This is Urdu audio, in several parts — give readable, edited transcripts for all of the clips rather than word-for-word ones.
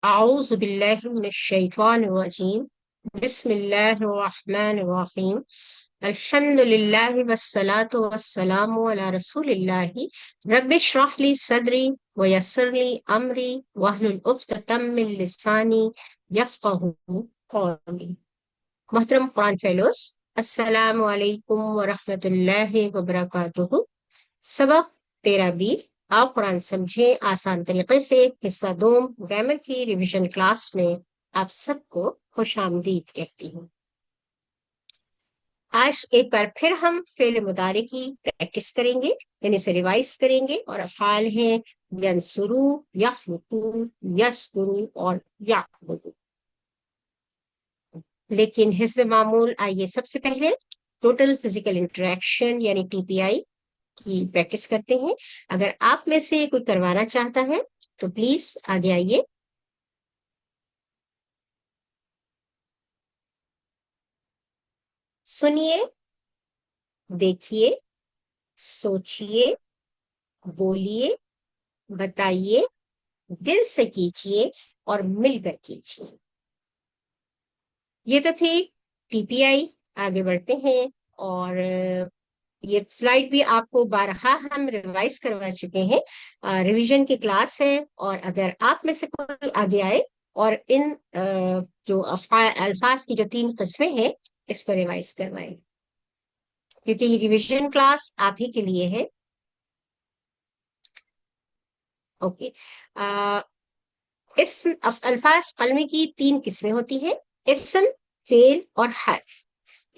أعوذ بالله من الشيطان الرجيم. بسم الله الرحمن الرحيم. الحمد لله والصلاة والسلام على رسول الله. رب اشرح لي صدري ويسر لي أمري واحلل عقدة من لساني يفقه قولي. محترم قرآن فیلوز، السلام علیکم ورحمۃ اللہ وبرکاتہ۔ سبق 13B، آپ قرآن سمجھیں آسان طریقے سے، حصہ دوم، گرامر کی ریویژن کلاس میں آپ سب کو خوش آمدید کہتی ہوں۔ آج ایک بار پھر ہم فعل مضارع کی پریکٹس کریں گے، یعنی اسے ریوائز کریں گے، اور افعال ہیں ینصرو، یخلقو، یذکرو اور یعبدو۔ لیکن حسب معمول آئیے سب سے پہلے ٹوٹل فزیکل انٹریکشن یعنی TPI کی پریکٹس کرتے ہیں۔ اگر آپ میں سے کوئی کروانا چاہتا ہے تو پلیز آگے آئیے۔ سنیے، دیکھیے، سوچیے، بولیے، بتائیے، دل سے کیجیے اور مل کر کیجیے۔ یہ تو تھی TPI۔ آگے بڑھتے ہیں، اور یہ سلائیڈ بھی آپ کو بارہا ہم ریوائز کروا چکے ہیں، ریویژن کی کلاس ہے، اور اگر آپ میں سے کوئی آگے آئے اور ان جو الفاظ کی جو 3 قسمیں ہیں اس کو ریوائز کروائیں، کیونکہ یہ ریویژن کلاس آپ ہی کے لیے ہے۔ اوکے، اسم الفاظ کلمے کی 3 قسمیں ہوتی ہیں: اسم، فعل اور حرف۔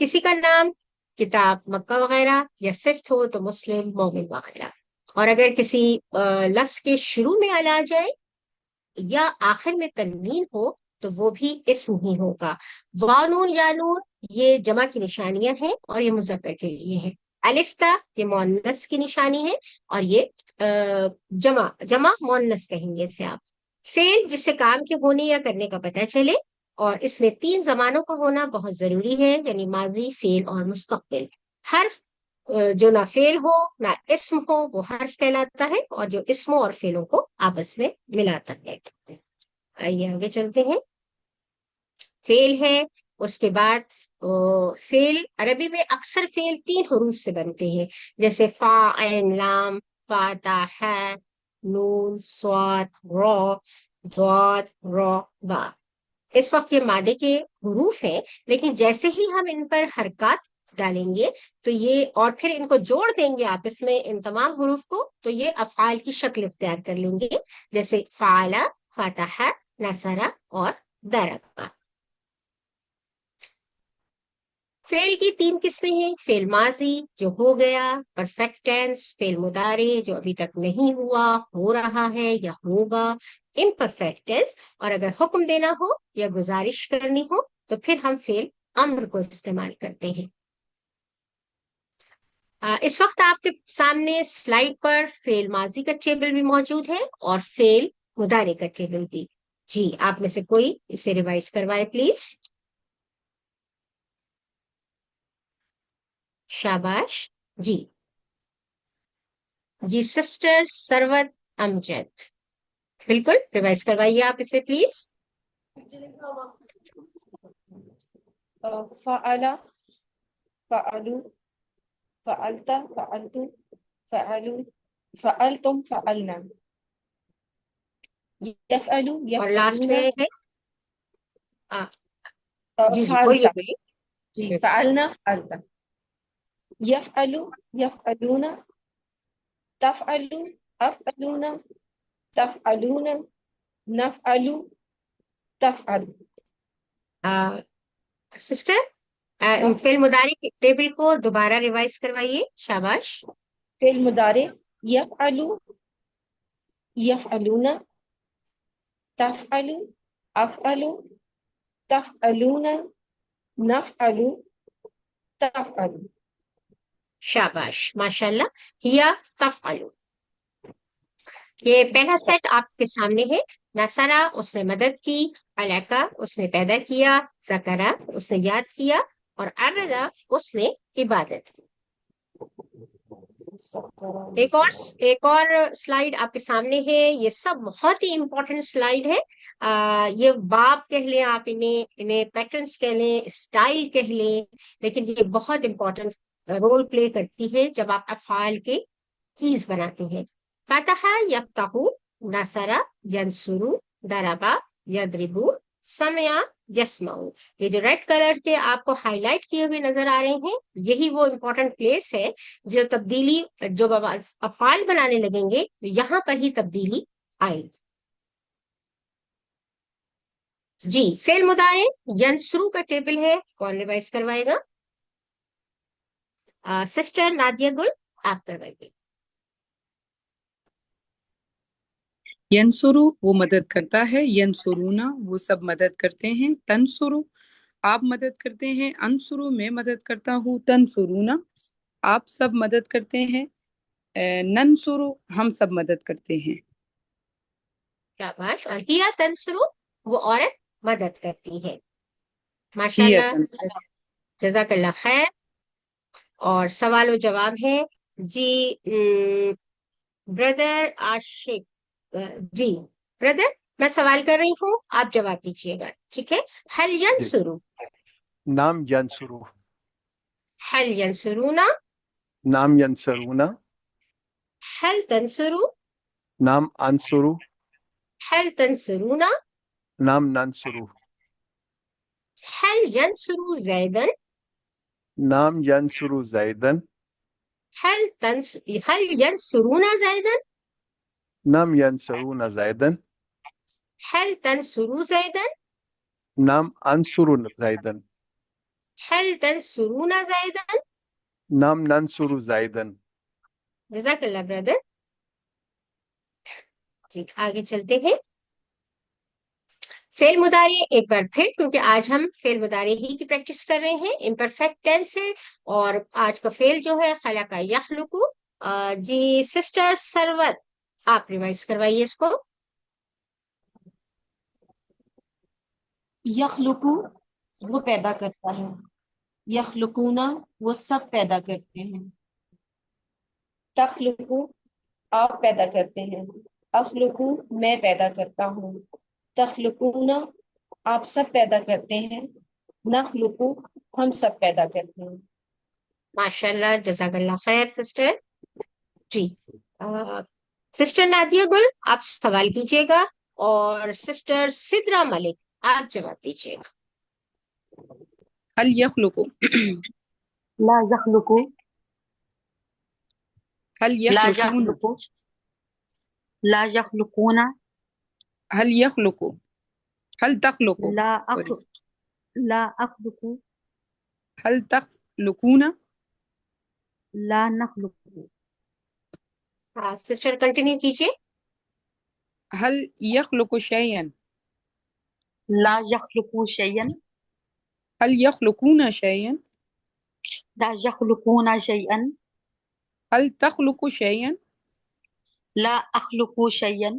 کسی کا نام کتاب، مکہ وغیرہ یا صفت ہو تو مسلم، مومن وغیرہ، اور اگر کسی لفظ کے شروع میں آ جائے یا آخر میں تنوین ہو تو وہ بھی اسم ہی ہوگا۔ واو نون یا نون یہ جمع کی نشانیاں ہیں اور یہ مذکر کے لیے ہے۔ الف تا یہ مؤنث کی نشانی ہے اور یہ جمع مؤنث کہیں گے اسے آپ۔ فعل جس سے کام کے ہونے یا کرنے کا پتہ چلے، اور اس میں 3 زمانوں کا ہونا بہت ضروری ہے، یعنی ماضی، فعل اور مستقبل۔ حرف جو نہ فعل ہو نہ اسم ہو وہ حرف کہلاتا ہے، اور جو اسموں اور فعلوں کو آپس میں ملاتا ہے۔ آئیے آگے چلتے ہیں۔ فعل ہے، اس کے بعد فعل عربی میں اکثر فعل 3 حروف سے بنتے ہیں، جیسے فا، عین، لام، فا، تا، ح، نون، صاد، را، ضاد، را، با۔ اس وقت یہ مادے کے حروف ہیں، لیکن جیسے ہی ہم ان پر حرکات ڈالیں گے تو یہ، اور پھر ان کو جوڑ دیں گے آپس میں ان تمام حروف کو، تو یہ افعال کی شکل اختیار کر لیں گے، جیسے فعل، فتح، نصر اور ضرب۔ فعل کی 3 قسمیں ہیں: فعل ماضی جو ہو گیا، پرفیکٹ ٹینس، فعل مضارع جو ابھی تک نہیں ہوا، ہو رہا ہے یا ہوگا، امپرفیکٹ ٹینس، اور اگر حکم دینا ہو یا گزارش کرنی ہو تو پھر ہم فعل امر کو استعمال کرتے ہیں۔ اس وقت آپ کے سامنے سلائیڈ پر فعل ماضی کا ٹیبل بھی موجود ہے اور فعل مضارع کا ٹیبل بھی۔ جی، آپ میں سے کوئی اسے ریوائز کروائے پلیز۔ شاباش، جی جی سسٹر سروت امجد، بالکل ریوائز کروائیے آپ اسے پلیز۔ فعل، فعلوا، فعلت، فعلت، فعلوا، فعلتم، فعلنا، يفعل، اور لاسٹ میں يفعلون، ہے جی جی فعلت، بولیے بولیے۔ جی فعلنا، فعلت، يفعل، يفعلون، تفعل، أفعلون، تفعلون، نفعل، تفعل۔ سسٹر فعل مضارع کے ٹیبل کو دوبارہ ریوائز کروائیے، شاباش۔ فعل مضارع يفعل، يفعلون، تفعل، أفعل، تفعلون، نفعل، تفعل۔ شاباش، ماشاء اللہ۔ ہیا تفعلوا، یہ پہلا سیٹ آپ کے سامنے ہے۔ نصرہ اس نے مدد کی، علاقہ اس نے پیدا کیا، ذکرہ اس نے یاد کیا، اور عبدہ اس نے عبادت کی۔ ایک اور سلائیڈ آپ کے سامنے ہے. یہ سب بہت ہی امپورٹنٹ سلائیڈ ہے. یہ باب کہہ لیں آپ انہیں پیٹرنس کہہ لیں, اسٹائل کہہ لیں, لیکن یہ بہت امپورٹنٹ رول پلے کرتی ہے جب آپ افعال کے کیز بناتے ہیں. فتح یفتح, نصر ینصر, ضرب یضرب, سمع یسمع. یہ جو ریڈ کلر کے آپ کو ہائی لائٹ کیے ہوئے نظر آ رہے ہیں, یہی وہ امپورٹنٹ پلیس ہے جو تبدیلی, جو افعال بنانے لگیں گے یہاں پر ہی تبدیلی آئے گی. جی, فعل مضارع ینصرو کا ٹیبل ہے, کون ریوائز کروائے گا؟ سسٹر نادیہ گل, آپ کروائیے. ینصرو وہ مدد کرتا ہے، ینصرونا وہ سب مدد کرتے ہیں، تنصرو آپ مدد کرتے ہیں، انصرو میں مدد کرتا ہوں، تنصرونا آپ سب مدد کرتے ہیں، ننصرو ہم سب مدد کرتے ہیں. شاباش. اور ہیا تنصرو وہ عورت مدد کرتی ہے. ماشاء ہی اللہ, جزاک اللہ خیر. اور سوال و جواب ہے جی. بردر عاشق, جی بردر, میں سوال کر رہی ہوں, آپ جواب دیجیے گا, ٹھیک ہے؟ هل جی ينصرو, نام ینصرو، هل ينصرونا, نام ینصرونا، هل تنصرو, نام انصرو، هل تنصرونا, نام ننصرو، هل ينصرو زيدا, نام ینصرو زیدن، هل ينصرونا زيدا, نام ینصرون زیدن، هل تنصرو زيدا, نام انصر زیدن، هل تنصرون زيدا. نام ننصر زیدن. جزاک اللہ بردر. جی, آگے چلتے ہیں. فعل مضارع ایک بار پھر, کیونکہ آج ہم فعل مضارع ہی کی پریکٹس کر رہے ہیں, امپرفیکٹ ٹینس ہے, اور آج کا فعل جو ہے خلق یخلق. جی سسٹر سرور, آپ ریوائز کروائیے اس کو. یخلقو وہ پیدا کرتا ہے، یخلقونا وہ سب پیدا کرتے ہیں، تخلقو آپ پیدا کرتے ہیں، اخلقو میں پیدا کرتا ہوں، تخلقونا آپ سب پیدا کرتے ہیں، نخلقو ہم سب پیدا کرتے ہیں. ماشاء اللہ, جزاک اللہ خیر سسٹر. جی, سسٹر نادیہ گل آپ سوال کیجیے گا, اور سسٹر سدرا ملک آپ جواب دیجیے گا. هل يخلق لا يخلق هل لا يخلقون يخلق لا يخلقون هل يخلق هل تخلق لا سوري أخلق لا أخلق هل تخلقون لا نخلق سسٹر کنٹینیو کیجیے. هل يخلق شيئا لا يخلق شيئا هل يخلقون شيئا لا يخلقون شيئا هل تخلق شيئا لا أخلق شيئا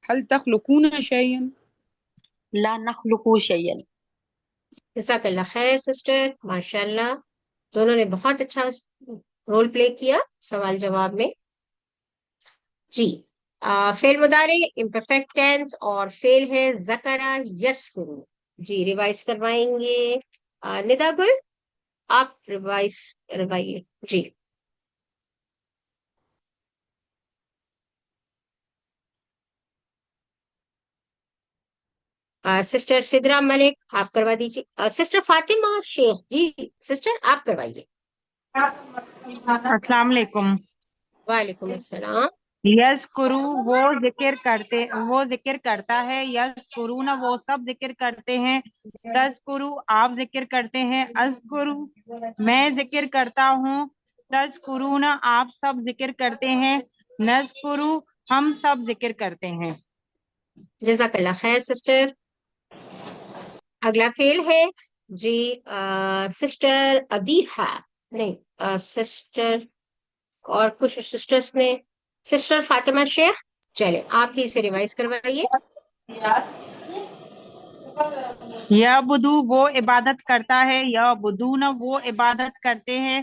هل تخلقون شيئا لا نخلق شيئا. جزاک اللہ خیر سسٹر, ماشاء اللہ, دونوں نے بہت اچھا رول پلے کیا سوال جواب میں. جی, فعل مضارع امپرفیکٹ ٹینس, اور فعل ہے ذکر یذکر. جی ریوائز کروائیں گے ندا گل, آپ ریوائز کروائیے. جی سسٹر سدرا ملک آپ کروا دیجیے. سسٹر فاطمہ شیخ, جی سسٹر آپ کروائیے. السلام علیکم. وعلیکم السلام. یذکرو وہ ذکر کرتا ہے، یذکرون وہ سب ذکر کرتے ہیں، تذکرو آپ ذکر کرتے ہیں، اذکرو میں ذکر کرتا ہوں، تذکرون آپ سب ذکر کرتے ہیں، نذکرو ہم سب ذکر کرتے ہیں. جزاک اللہ خیر سسٹر. اگلا فعل ہے جی سسٹر ابیحا, نہیں سسٹر اور کچھ سسٹرس نے, سسٹر فاطمہ شیخ, چلے آپ ہی سے ریوائز کروائیے. یعبدو وہ عبادت کرتا ہے، یعبدون وہ عبادت کرتے ہیں،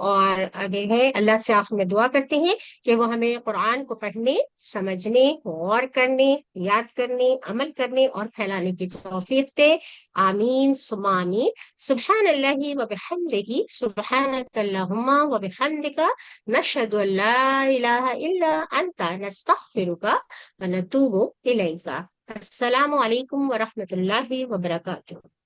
اور آگے ہے اللہ سے آخر میں دعا کرتے ہیں کہ وہ ہمیں قرآن کو پڑھنے، سمجھنے، غور کرنے، یاد کرنے، عمل کرنے اور پھیلانے کی توفیق دے۔ آمین ثم آمین۔ سبحان اللہ و بحمدہ، سبحانک اللہم و بحمدک، نشہد ان لا الہ الا انت، نستغفرک و نتوب الیک۔ السلام علیکم ورحمۃ اللہ وبرکاتہ۔